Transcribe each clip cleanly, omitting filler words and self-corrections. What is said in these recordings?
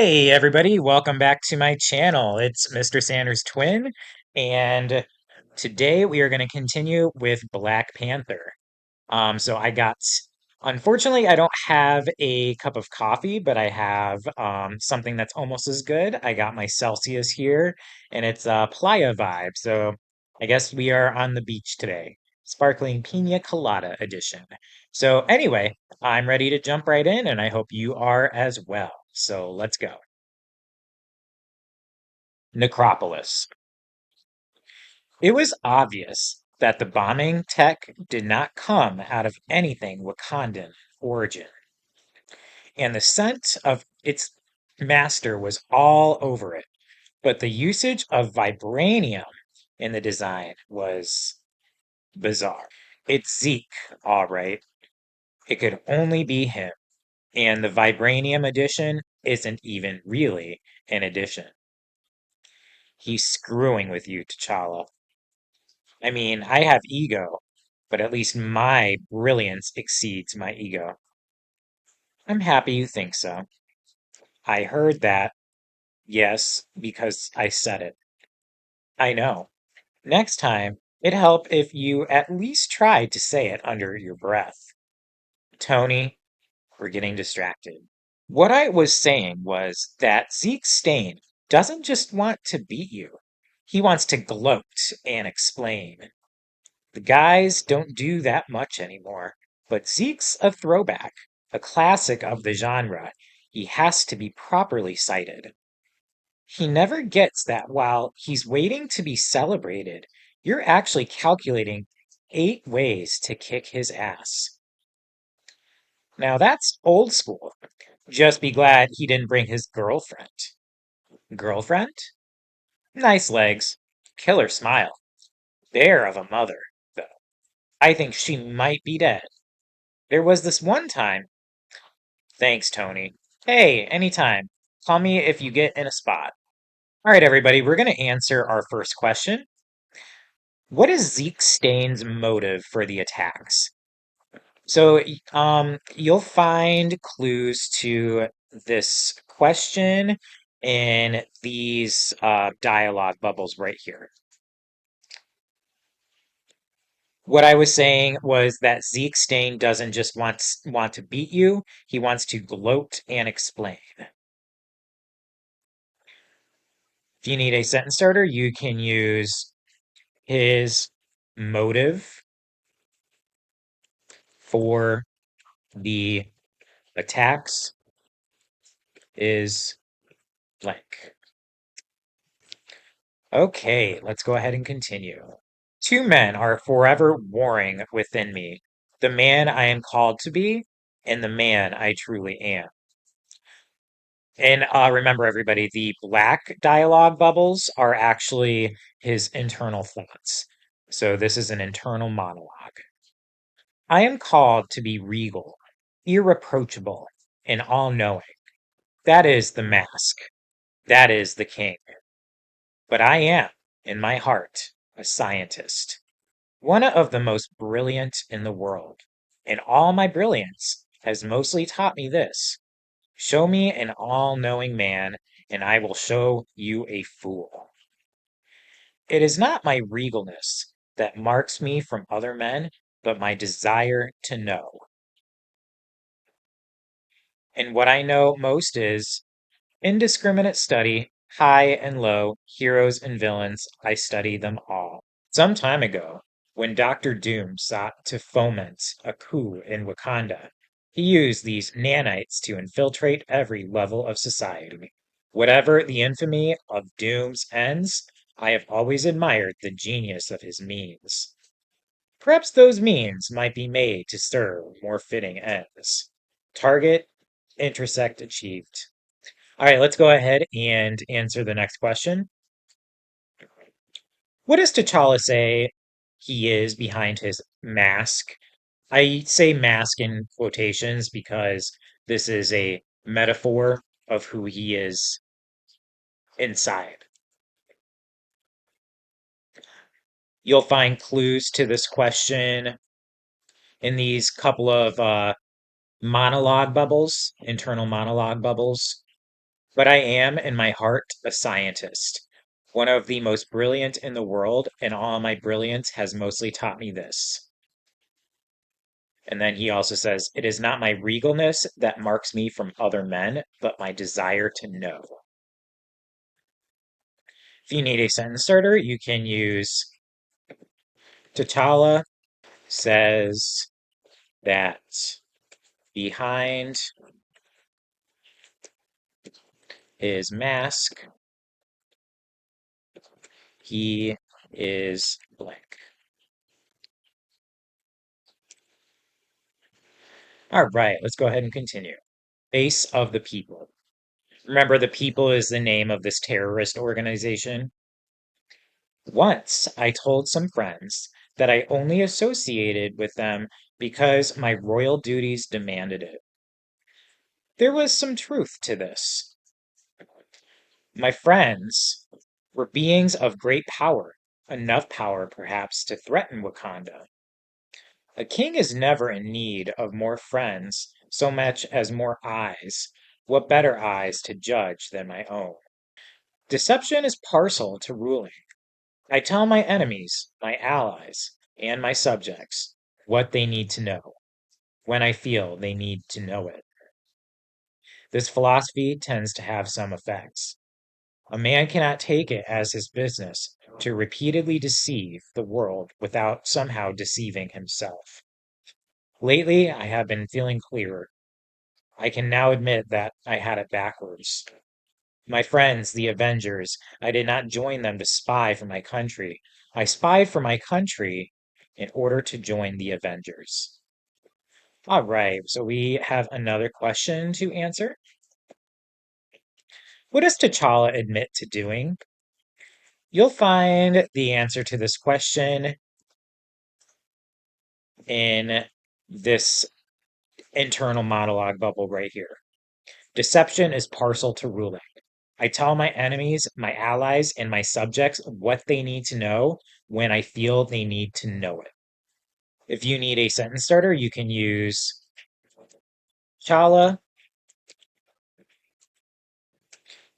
Hey everybody, welcome back to my channel. It's Mr. Sanders Twin, and today we are going to continue with Black Panther. So I got, unfortunately, I don't have a cup of coffee, but I have something that's almost as good. I got my Celsius here, and it's a Playa vibe. So I guess we are on the beach today. Sparkling Pina Colada edition. So anyway, I'm ready to jump right in, and I hope you are as well. So let's go. Necropolis. It was obvious that the bombing tech did not come out of anything Wakandan origin, and the scent of its master was all over it. But the usage of vibranium in the design was bizarre. It's Zeke, all right. It could only be him. And the vibranium edition isn't even really an addition. He's screwing with you, T'Challa. I mean, I have ego, but at least my brilliance exceeds my ego. I'm happy you think so. I heard that, yes, because I said it. I know. Next time, it'd help if you at least tried to say it under your breath. Tony, we're getting distracted. What I was saying was that Zeke Stain doesn't just want to beat you. He wants to gloat and explain. The guys don't do that much anymore, but Zeke's a throwback, a classic of the genre. He has to be properly cited. He never gets that while he's waiting to be celebrated, you're actually calculating 8 ways to kick his ass. Now that's old school. Just be glad he didn't bring his girlfriend. Girlfriend? Nice legs. Killer smile. Bear of a mother, though. I think she might be dead. There was this one time. Thanks, Tony. Hey, anytime. Call me if you get in a spot. All right, everybody, we're going to answer our first question. What is Zeke Stain's motive for the attacks? So, you'll find clues to this question in these dialogue bubbles right here. What I was saying was that Zeke Stain doesn't just want to beat you; he wants to gloat and explain. If you need a sentence starter, you can use his motive for the attacks is blank. Okay, let's go ahead and continue. Two men are forever warring within me, the man I am called to be and the man I truly am. And remember, everybody, the black dialogue bubbles are actually his internal thoughts. So this is an internal monologue. I am called to be regal, irreproachable, and all knowing. That is the mask. That is the king. But I am, in my heart, a scientist, one of the most brilliant in the world. And all my brilliance has mostly taught me this: show me an all knowing man, and I will show you a fool. It is not my regalness that marks me from other men, but my desire to know. And what I know most is indiscriminate study, high and low, heroes and villains, I study them all. Some time ago, when Doctor Doom sought to foment a coup in Wakanda, he used these nanites to infiltrate every level of society. Whatever the infamy of Doom's ends, I have always admired the genius of his means. Perhaps those means might be made to serve more fitting ends. Target, intersect achieved. All right, let's go ahead and answer the next question. What does T'Challa say he is behind his mask? I say mask in quotations because this is a metaphor of who he is inside. You'll find clues to this question in these couple of monologue bubbles, internal monologue bubbles. But I am, in my heart, a scientist, one of the most brilliant in the world, and all my brilliance has mostly taught me this. And then he also says, it is not my regalness that marks me from other men, but my desire to know. If you need a sentence starter, you can use T'Challa says that behind his mask, he is blank. All right, let's go ahead and continue. Face of the people. Remember, the people is the name of this terrorist organization. Once I told some friends that I only associated with them because my royal duties demanded it. There was some truth to this. My friends were beings of great power, enough power perhaps to threaten Wakanda. A king is never in need of more friends so much as more eyes. What better eyes to judge than my own? Deception is parcel to ruling. I tell my enemies, my allies, and my subjects what they need to know when I feel they need to know it. This philosophy tends to have some effects. A man cannot take it as his business to repeatedly deceive the world without somehow deceiving himself. Lately, I have been feeling clearer. I can now admit that I had it backwards. My friends, the Avengers, I did not join them to spy for my country. I spied for my country in order to join the Avengers. All right, so we have another question to answer. What does T'Challa admit to doing? You'll find the answer to this question in this internal monologue bubble right here. Deception is parcel to ruling. I tell my enemies, my allies, and my subjects what they need to know when I feel they need to know it. If you need a sentence starter, you can use Chala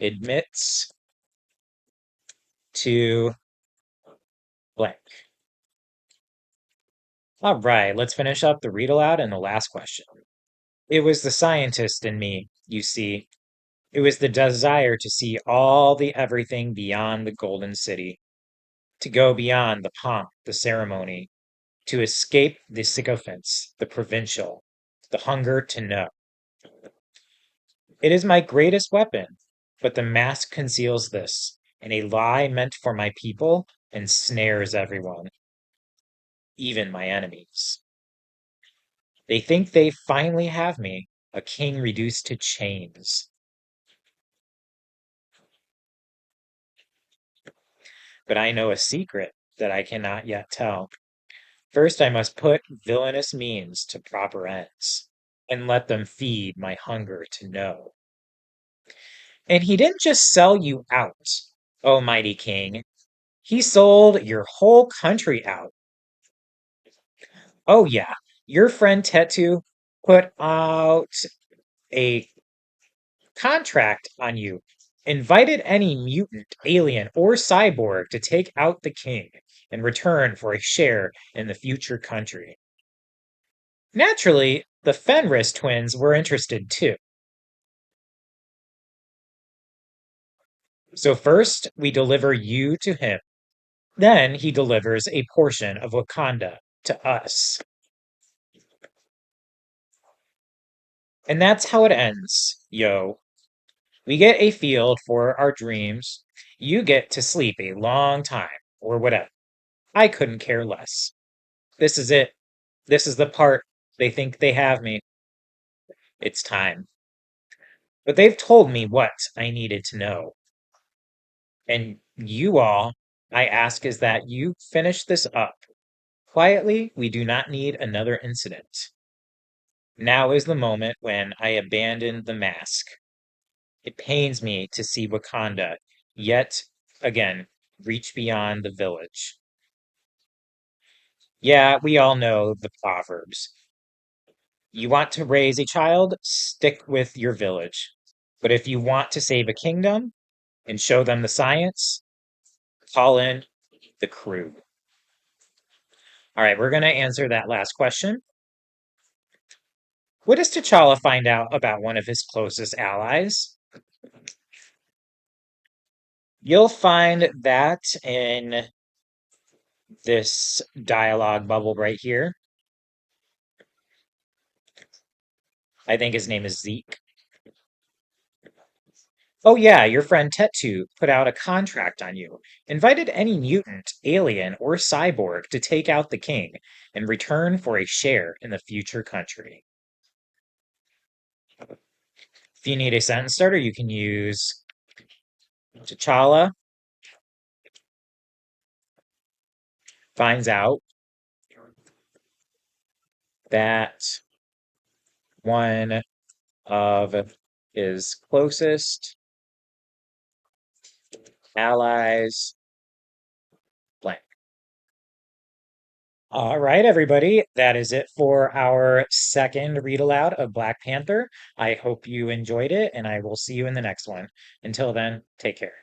admits to blank. All right, let's finish up the read aloud and the last question. It was the scientist in me, you see. It was the desire to see all the everything beyond the Golden City, to go beyond the pomp, the ceremony, to escape the sycophants, the provincial, the hunger to know. It is my greatest weapon, but the mask conceals this, and a lie meant for my people ensnares everyone, even my enemies. They think they finally have me, a king reduced to chains. But I know a secret that I cannot yet tell. First, I must put villainous means to proper ends, and let them feed my hunger to know. And he didn't just sell you out, O mighty king. He sold your whole country out. Oh yeah, your friend Tetu put out a contract on you, invited any mutant, alien, or cyborg to take out the king in return for a share in the future country. Naturally, the Fenris twins were interested too. So first, we deliver you to him. Then he delivers a portion of Wakanda to us. And that's how it ends, yo. We get a field for our dreams. You get to sleep a long time, or whatever. I couldn't care less. This is it. This is the part they think they have me. It's time. But they've told me what I needed to know. And you all, I ask is that you finish this up. Quietly, we do not need another incident. Now is the moment when I abandon the mask. It pains me to see Wakanda yet again reach beyond the village. Yeah, we all know the proverbs. You want to raise a child? Stick with your village. But if you want to save a kingdom and show them the science, call in the crew. All right, we're going to answer that last question. What does T'Challa find out about one of his closest allies? You'll find that in this dialogue bubble right here. I think his name is Zeke. Oh yeah, your friend Tetu put out a contract on you. Invited any mutant, alien, or cyborg to take out the king in return for a share in the future country. If you need a sentence starter, you can use T'Challa finds out that one of his closest allies blank. All right, everybody. That is it for our second read aloud of Black Panther. I hope you enjoyed it, and I will see you in the next one. Until then, take care.